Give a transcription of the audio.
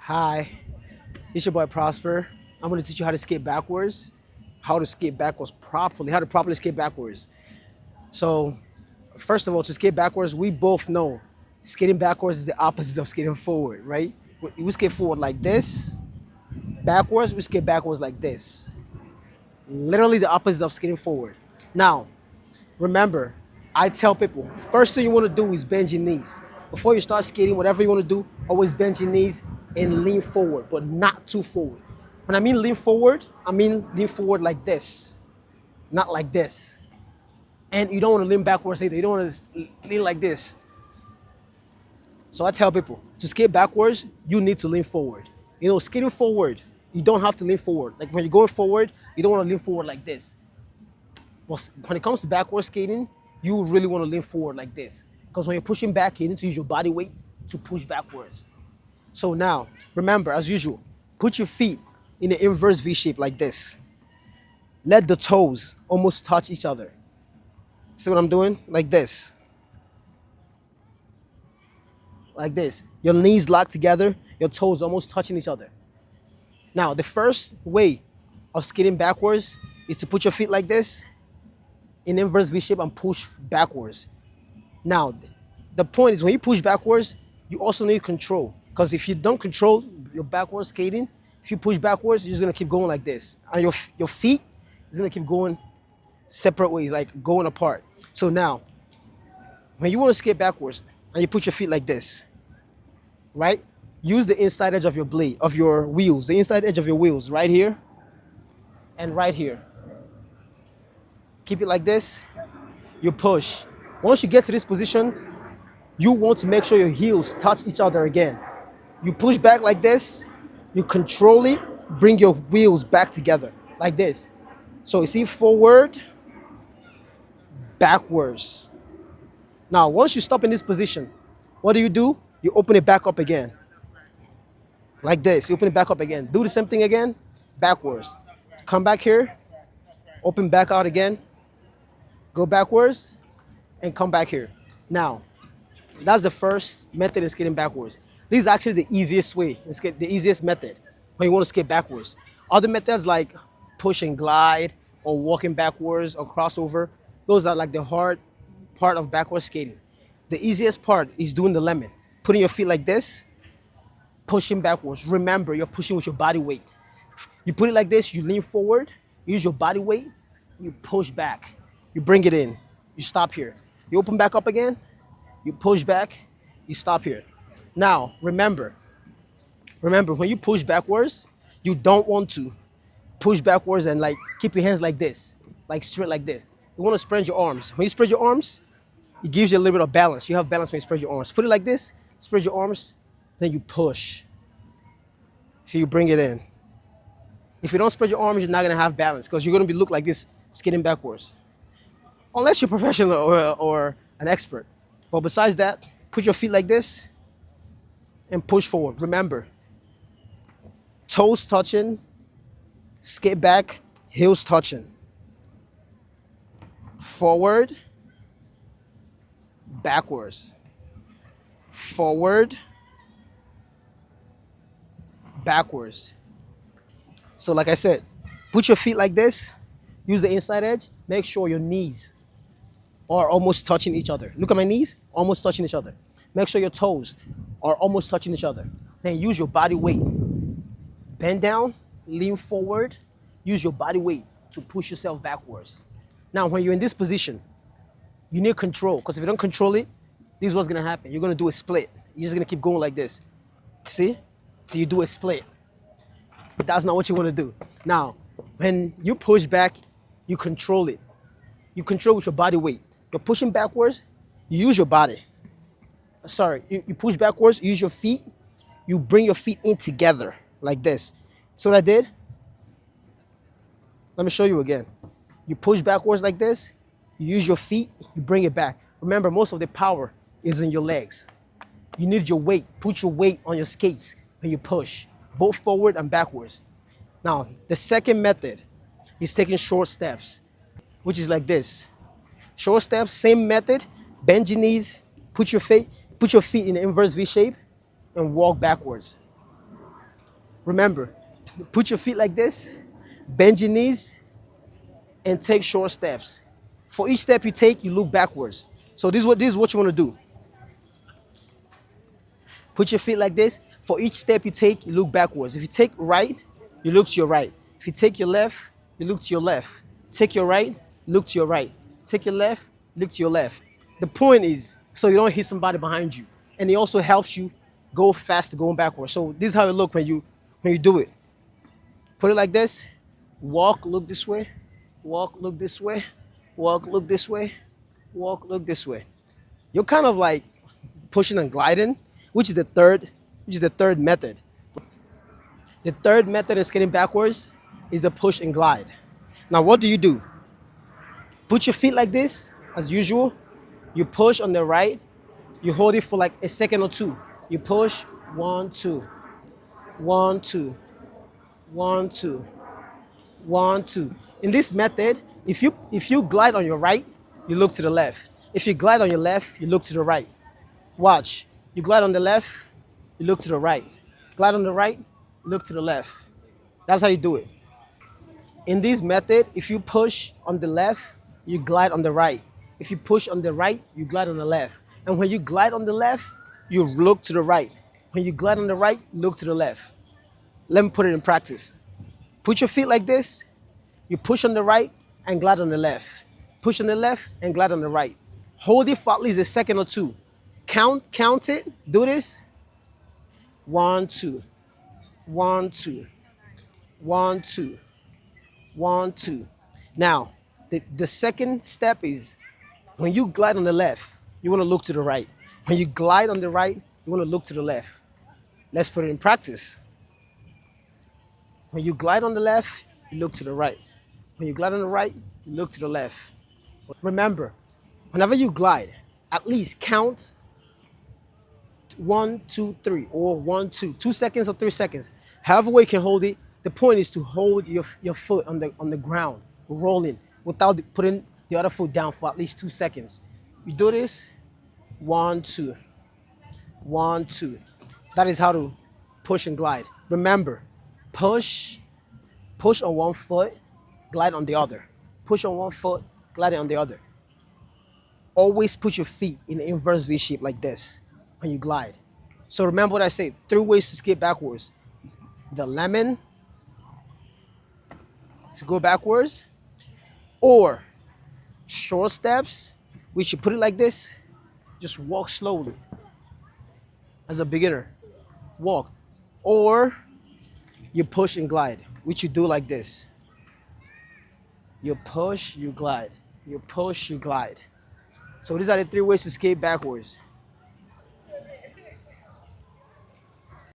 Hi, it's your boy Prosper. I'm gonna teach you how to skate backwards, how to skate backwards properly, how to properly skate backwards. So, first of all, to skate backwards, we both know skating backwards is the opposite of skating forward, right? We skate forward like this, backwards, we skate backwards like this. Literally the opposite of skating forward. Now, remember, I tell people, first thing you wanna do is bend your knees. Before you start skating, whatever you wanna do, always bend your knees and lean forward, but not too forward. When I mean lean forward, I mean lean forward like this, not like this. And you don't want to lean backwards either. You don't want to lean like this. So I tell people to skate backwards, you need to lean forward. Skating forward, you don't have to lean forward. Like when you're going forward, you don't want to lean forward like this. Well, when it comes to backward skating, you really want to lean forward like this. Because when you're pushing back, you need to use your body weight to push backwards. So now, remember, as usual, put your feet in an inverse V shape like this. Let the toes almost touch each other. See what I'm doing? Like this. Like this. Your knees locked together, your toes almost touching each other. Now, the first way of skating backwards is to put your feet like this in inverse V shape and push backwards. Now, the point is when you push backwards, you also need control. Because if you don't control your backwards skating, if you push backwards, you're just gonna keep going like this. And your feet is gonna keep going separate ways, like going apart. So now, when you wanna skate backwards and you put your feet like this, right? Use the inside edge of your blade, of your wheels, the inside edge of your wheels, right here and right here. Keep it like this, you push. Once you get to this position, you want to make sure your heels touch each other again. You push back like this, you control it, bring your wheels back together like this. So you see forward, backwards. Now, once you stop in this position, what do? You open it back up again. Like this, you open it back up again. Do the same thing again, backwards. Come back here, open back out again, go backwards, and come back here. Now, that's the first method in skating backwards. This is actually the easiest way, the easiest method when you want to skate backwards. Other methods like push and glide or walking backwards or crossover, those are like the hard part of backwards skating. The easiest part is doing the lemon, putting your feet like this, pushing backwards. Remember, you're pushing with your body weight. You put it like this, you lean forward, use your body weight, you push back, you bring it in, you stop here. You open back up again, you push back, you stop here. Now, remember, when you push backwards, you don't want to push backwards and like keep your hands like this, like straight like this. You want to spread your arms. When you spread your arms, it gives you a little bit of balance. You have balance when you spread your arms. Put it like this, spread your arms, then you push. So you bring it in. If you don't spread your arms, you're not gonna have balance because you're gonna look like this skating backwards. Unless you're professional or an expert. But besides that, put your feet like this and push forward. Remember, toes touching, skate back, heels touching. Forward, backwards. Forward, backwards. So like I said, put your feet like this, use the inside edge, make sure your knees are almost touching each other. Look at my knees, almost touching each other. Make sure your toes are almost touching each other. Then use your body weight. Bend down, lean forward, use your body weight to push yourself backwards. Now, when you're in this position, you need control, because if you don't control it, this is what's gonna happen. You're gonna do a split. You're just gonna keep going like this. See? So you do a split. But that's not what you wanna do. Now, when you push back, you control it. You control with your body weight. You're pushing backwards, you use your body. Sorry, you push backwards, you use your feet, you bring your feet in together like this. So what I did? Let me show you again. You push backwards like this, you use your feet, you bring it back. Remember, most of the power is in your legs. You need your weight. Put your weight on your skates when you push, both forward and backwards. Now, the second method is taking short steps, which is like this. Short steps, same method, bend your knees, put your feet in an inverse V shape and walk backwards. Remember, put your feet like this, bend your knees, and take short steps. For each step you take, you look backwards. So this is what you want to do. Put your feet like this. For each step you take, you look backwards. If you take right, you look to your right. If you take your left, you look to your left. Take your right, look to your right. Take your left, look to your left. The point is so you don't hit somebody behind you. And it also helps you go faster going backwards. So this is how it looks when you do it. Put it like this. Walk, look this way. Walk, look this way. Walk, look this way. Walk, look this way. You're kind of like pushing and gliding, which is the third method. The third method in skating backwards is the push and glide. Now what do? Put your feet like this, as usual. You push on the right. You hold it for like a second or two. You push, 1, 2, 1, 2, 1, 2, 1, 2. In this method, if you glide on your right, you look to the left. If you glide on your left, you look to the right. Watch. You glide on the left, you look to the right. Glide on the right, look to the left. That's how you do it. In this method, if you push on the left, you glide on the right. If you push on the right, you glide on the left. And when you glide on the left, you look to the right. When you glide on the right, look to the left. Let me put it in practice. Put your feet like this. You push on the right and glide on the left. Push on the left and glide on the right. Hold it for at least a second or two. Count it. Do this. 1, 2, 1, 2, 1, 2, 1, 2. Now, the second step is when you glide on the left, you want to look to the right. When you glide on the right, you want to look to the left. Let's put it in practice. When you glide on the left, you look to the right. When you glide on the right, you look to the left. Remember, whenever you glide, at least count 1, 2, 3, or 1, 2, 2 seconds or 3 seconds. However way you can hold it. The point is to hold your foot on the ground, rolling, without putting the other foot down for at least 2 seconds. You do this, 1, 2, 1, 2. That is how to push and glide. Remember, push on one foot, glide on the other. Push on one foot, glide on the other. Always put your feet in an inverse V shape like this when you glide. So remember what I said, 3 ways to skate backwards. The lemon, to go backwards, or short steps, which you put it like this, just walk slowly. As a beginner, walk. Or you push and glide, which you do like this. You push, you glide. You push, you glide. So these are the 3 ways to skate backwards.